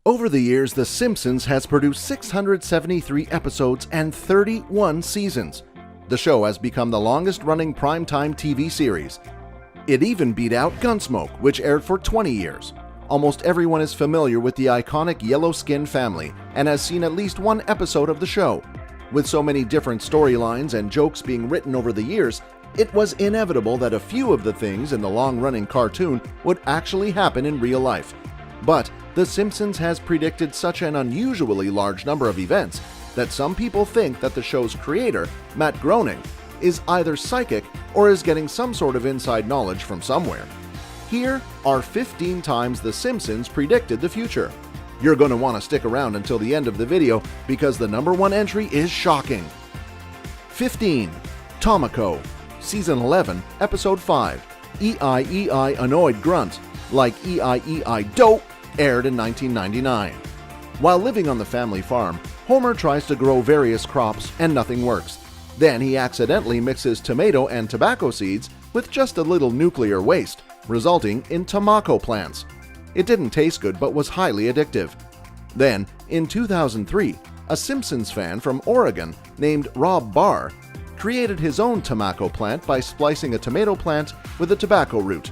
Over the years, The Simpsons has produced 673 episodes and 31 seasons. The show has become the longest-running primetime TV series. It even beat out Gunsmoke, which aired for 20 years. Almost everyone is familiar with the iconic Yellow Skin family and has seen at least one episode of the show. With so many different storylines and jokes being written over the years, it was inevitable that a few of the things in the long-running cartoon would actually happen in real life. But The Simpsons has predicted such an unusually large number of events that some people think that the show's creator, Matt Groening, is either psychic or is getting some sort of inside knowledge from somewhere. Here are 15 times The Simpsons predicted the future. You're going to want to stick around until the end of the video because the number one entry is shocking. 15. Tomoko, Season 11, Episode 5, E-I-E-I Annoyed Grunt, like E-I-E-I Dope, aired in 1999. While living on the family farm, Homer tries to grow various crops and nothing works. Then he accidentally mixes tomato and tobacco seeds with just a little nuclear waste, resulting in tomako plants. It didn't taste good but was highly addictive. Then, in 2003, a Simpsons fan from Oregon named Rob Barr created his own tomako plant by splicing a tomato plant with a tobacco root.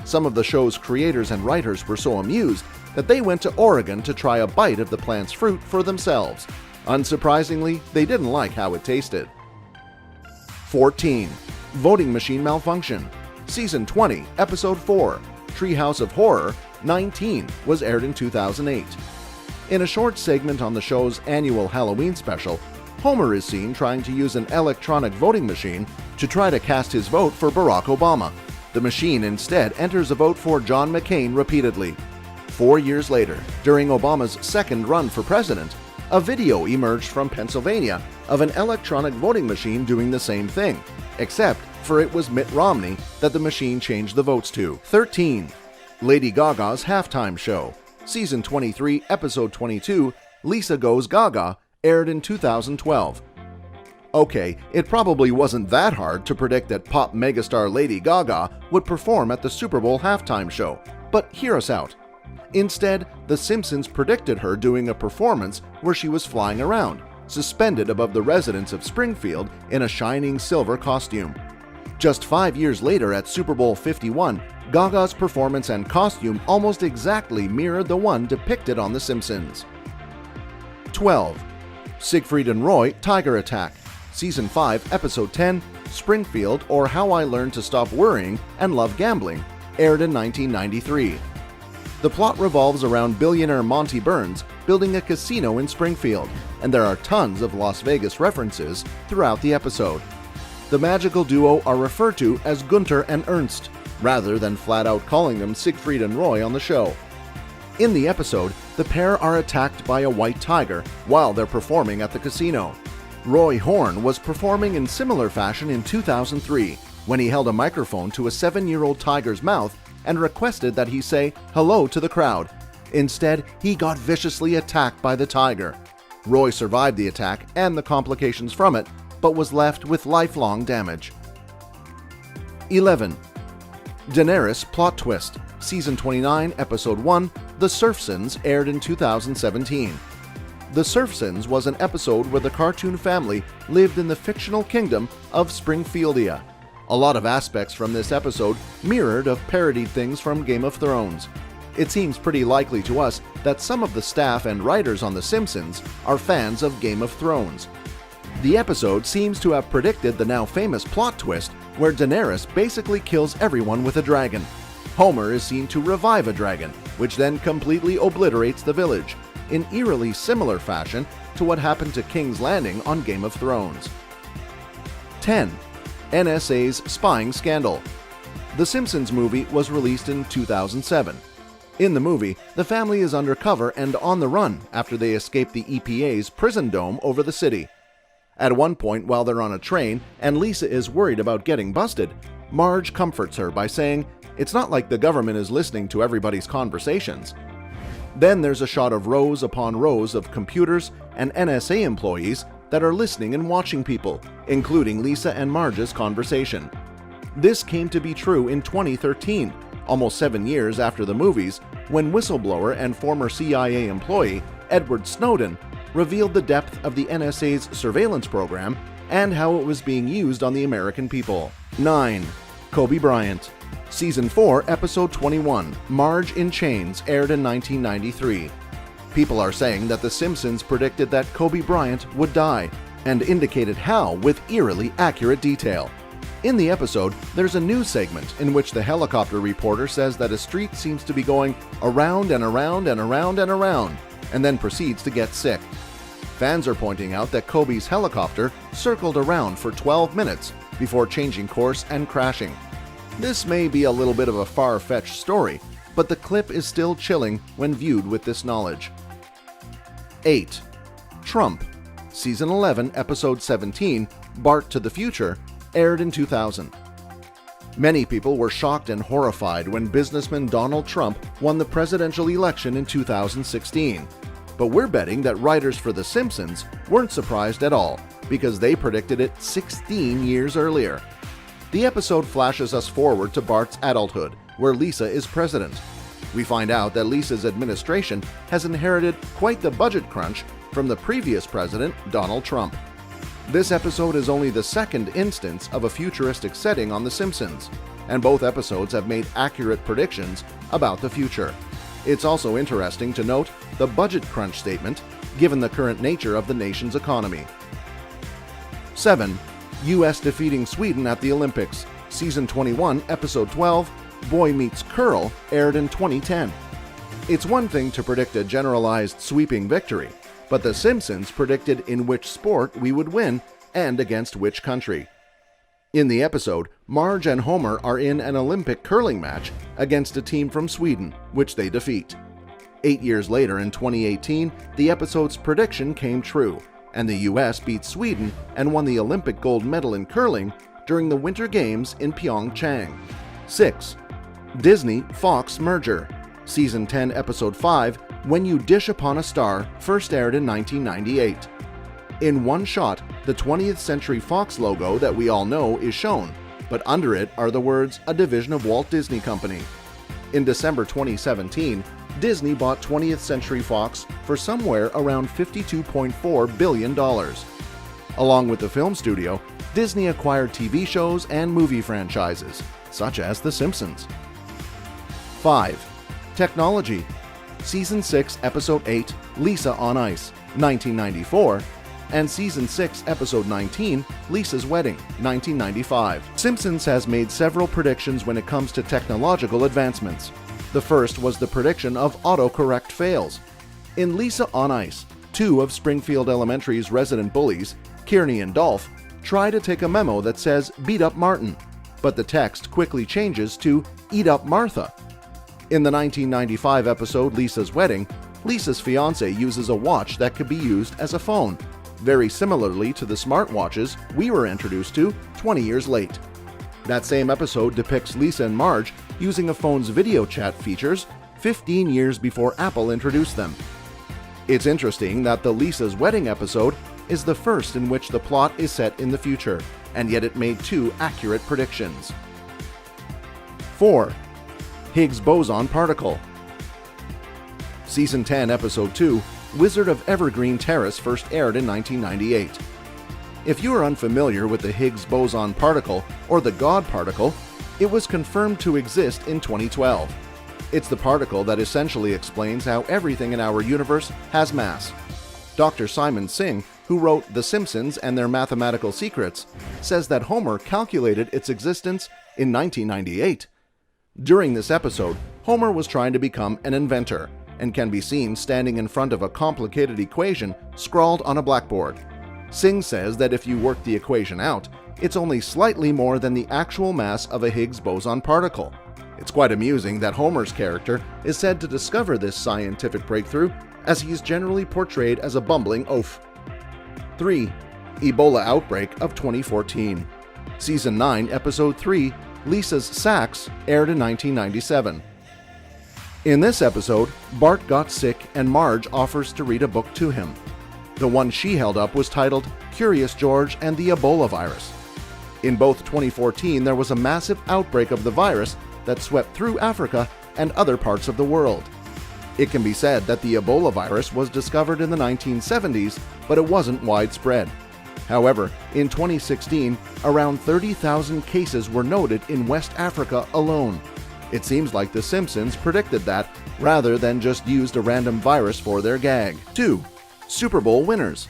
Some of the show's creators and writers were so amused that they went to Oregon to try a bite of the plant's fruit for themselves. Unsurprisingly, they didn't like how it tasted. 14. Voting Machine Malfunction, Season 20, Episode 4, Treehouse of Horror, 19, was aired in 2008. In a short segment on the show's annual Halloween special, Homer is seen trying to use an electronic voting machine to try to cast his vote for Barack Obama. The machine instead enters a vote for John McCain repeatedly. 4 years later, during Obama's second run for president, a video emerged from Pennsylvania of an electronic voting machine doing the same thing, except for it was Mitt Romney that the machine changed the votes to. 13. Lady Gaga's Halftime Show, Season 23, Episode 22, Lisa Goes Gaga, aired in 2012. Okay, it probably wasn't that hard to predict that pop megastar Lady Gaga would perform at the Super Bowl halftime show, but hear us out. Instead, The Simpsons predicted her doing a performance where she was flying around, suspended above the residents of Springfield in a shining silver costume. Just 5 years later at Super Bowl 51, Gaga's performance and costume almost exactly mirrored the one depicted on The Simpsons. 12. Siegfried and Roy Tiger Attack, Season 5, Episode 10, Springfield or How I Learned to Stop Worrying and Love Gambling, aired in 1993. The plot revolves around billionaire Monty Burns building a casino in Springfield, and there are tons of Las Vegas references throughout the episode. The magical duo are referred to as Gunter and Ernst, rather than flat out calling them Siegfried and Roy on the show. In the episode, the pair are attacked by a white tiger while they're performing at the casino. Roy Horn was performing in similar fashion in 2003 when he held a microphone to a 7-year-old tiger's mouth and requested that he say hello to the crowd. Instead, he got viciously attacked by the tiger. Roy survived the attack and the complications from it, but was left with lifelong damage. 11. Daenerys Plot Twist, Season 29, Episode 1, The Surfsons, aired in 2017. The Surfsons was an episode where the cartoon family lived in the fictional kingdom of Springfieldia. A lot of aspects from this episode mirrored of parodied things from Game of Thrones. It seems pretty likely to us that some of the staff and writers on The Simpsons are fans of Game of Thrones. The episode seems to have predicted the now famous plot twist where Daenerys basically kills everyone with a dragon. Homer is seen to revive a dragon, which then completely obliterates the village, in eerily similar fashion to what happened to King's Landing on Game of Thrones. 10. NSA's Spying Scandal. The Simpsons movie was released in 2007. In the movie, the family is undercover and on the run after they escape the EPA's prison dome over the city. At one point while they're on a train and Lisa is worried about getting busted, Marge comforts her by saying, "It's not like the government is listening to everybody's conversations." Then there's a shot of rows upon rows of computers and NSA employees that are listening and watching people, including Lisa and Marge's conversation. This came to be true in 2013, almost 7 years after the movies, when whistleblower and former CIA employee Edward Snowden revealed the depth of the NSA's surveillance program and how it was being used on the American people. 9. Kobe Bryant. Season 4, Episode 21, Marge in Chains, aired in 1993. People are saying that The Simpsons predicted that Kobe Bryant would die, and indicated how with eerily accurate detail. In the episode, there's a news segment in which the helicopter reporter says that a street seems to be going around and around and around and around, and then proceeds to get sick. Fans are pointing out that Kobe's helicopter circled around for 12 minutes before changing course and crashing. This may be a little bit of a far-fetched story, but the clip is still chilling when viewed with this knowledge. 8. Trump. Season 11, Episode 17, Bart to the Future, aired in 2000. Many people were shocked and horrified when businessman Donald Trump won the presidential election in 2016. But we're betting that writers for The Simpsons weren't surprised at all, because they predicted it 16 years earlier. The episode flashes us forward to Bart's adulthood, where Lisa is president. We find out that Lisa's administration has inherited quite the budget crunch from the previous president, Donald Trump. This episode is only the second instance of a futuristic setting on The Simpsons, and both episodes have made accurate predictions about the future. It's also interesting to note the budget crunch statement, given the current nature of the nation's economy. 7. U.S. defeating Sweden at the Olympics. Season 21, Episode 12, Boy Meets Curl, aired in 2010. It's one thing to predict a generalized sweeping victory, but The Simpsons predicted in which sport we would win and against which country. In the episode, Marge and Homer are in an Olympic curling match against a team from Sweden, which they defeat. 8 years later, in 2018, the episode's prediction came true, and the US beat Sweden and won the Olympic gold medal in curling during the Winter Games in Pyeongchang. 6. Disney-Fox merger. Season 10, Episode 5, When You Dish Upon a Star, first aired in 1998. In one shot, the 20th Century Fox logo that we all know is shown, but under it are the words, "A division of Walt Disney Company." In December 2017, Disney bought 20th Century Fox for somewhere around $52.4 billion. Along with the film studio, Disney acquired TV shows and movie franchises, such as The Simpsons. 5. Technology. Season 6, Episode 8, Lisa on Ice, 1994, and Season 6, Episode 19, Lisa's Wedding, 1995. Simpsons has made several predictions when it comes to technological advancements. The first was the prediction of autocorrect fails. In Lisa on Ice, two of Springfield Elementary's resident bullies, Kearney and Dolph, try to take a memo that says "Beat up Martin," but the text quickly changes to "Eat up Martha." In the 1995 episode Lisa's Wedding, Lisa's fiancé uses a watch that could be used as a phone, very similarly to the smartwatches we were introduced to 20 years late. That same episode depicts Lisa and Marge using a phone's video chat features 15 years before Apple introduced them. It's interesting that the Lisa's Wedding episode is the first in which the plot is set in the future, and yet it made two accurate predictions. 4. Higgs boson particle. Season 10, Episode 2, Wizard of Evergreen Terrace, first aired in 1998. If you are unfamiliar with the Higgs boson particle, or the God particle, it was confirmed to exist in 2012. It's the particle that essentially explains how everything in our universe has mass. Dr. Simon Singh, who wrote The Simpsons and Their Mathematical Secrets, says that Homer calculated its existence in 1998. During this episode, Homer was trying to become an inventor, and can be seen standing in front of a complicated equation scrawled on a blackboard. Singh says that if you work the equation out, it's only slightly more than the actual mass of a Higgs boson particle. It's quite amusing that Homer's character is said to discover this scientific breakthrough, as he is generally portrayed as a bumbling oaf. 3. Ebola outbreak of 2014. Season 9, Episode 3, Lisa's Sax, aired in 1997. In this episode, Bart got sick and Marge offers to read a book to him. The one she held up was titled Curious George and the Ebola Virus. In both 2014, there was a massive outbreak of the virus that swept through Africa and other parts of the world. It can be said that the Ebola virus was discovered in the 1970s, but it wasn't widespread. However, in 2016, around 30,000 cases were noted in West Africa alone. It seems like The Simpsons predicted that, rather than just used a random virus for their gag. 2. Super Bowl winners.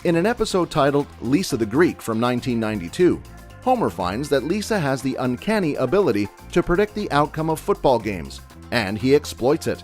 In an episode titled Lisa the Greek from 1992, Homer finds that Lisa has the uncanny ability to predict the outcome of football games, and he exploits it.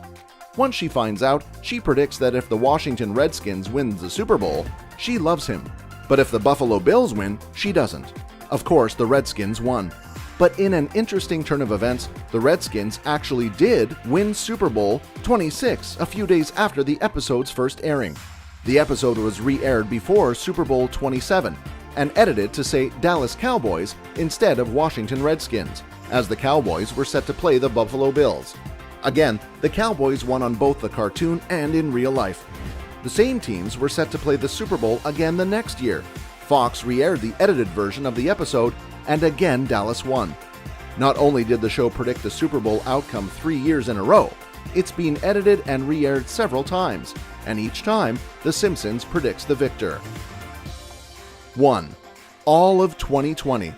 Once she finds out, she predicts that if the Washington Redskins wins the Super Bowl, she loves him. But if the Buffalo Bills win, she doesn't. Of course, the Redskins won. But in an interesting turn of events, the Redskins actually did win Super Bowl 26 a few days after the episode's first airing. The episode was re-aired before Super Bowl 27 and edited to say Dallas Cowboys instead of Washington Redskins, as the Cowboys were set to play the Buffalo Bills. Again, the Cowboys won on both the cartoon and in real life. The same teams were set to play the Super Bowl again the next year. Fox re-aired the edited version of the episode, and again Dallas won. Not only did the show predict the Super Bowl outcome 3 years in a row, it's been edited and re-aired several times, and each time, The Simpsons predicts the victor. 1. All of 2020.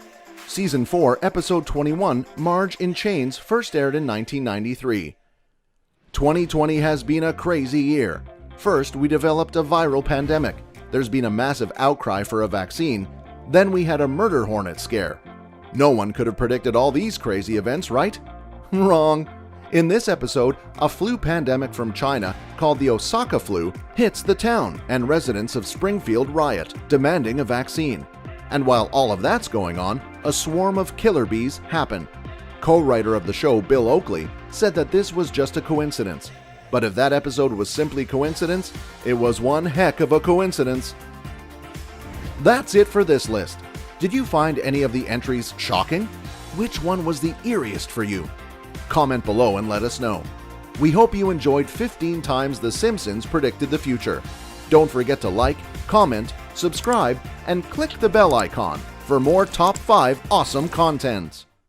Season 4, Episode 21, Marge in Chains, first aired in 1993. 2020 has been a crazy year. First, we developed a viral pandemic. There's been a massive outcry for a vaccine. Then we had a murder hornet scare. No one could have predicted all these crazy events, right? Wrong. In this episode, a flu pandemic from China called the Osaka flu hits the town, and residents of Springfield riot, demanding a vaccine. And while all of that's going on, a swarm of killer bees happen. Co-writer of the show, Bill Oakley, said that this was just a coincidence. But if that episode was simply coincidence, it was one heck of a coincidence. That's it for this list. Did you find any of the entries shocking? Which one was the eeriest for you? Comment below and let us know. We hope you enjoyed 15 times The Simpsons predicted the future. Don't forget to like, comment, subscribe, and click the bell icon for more top 5 awesome content.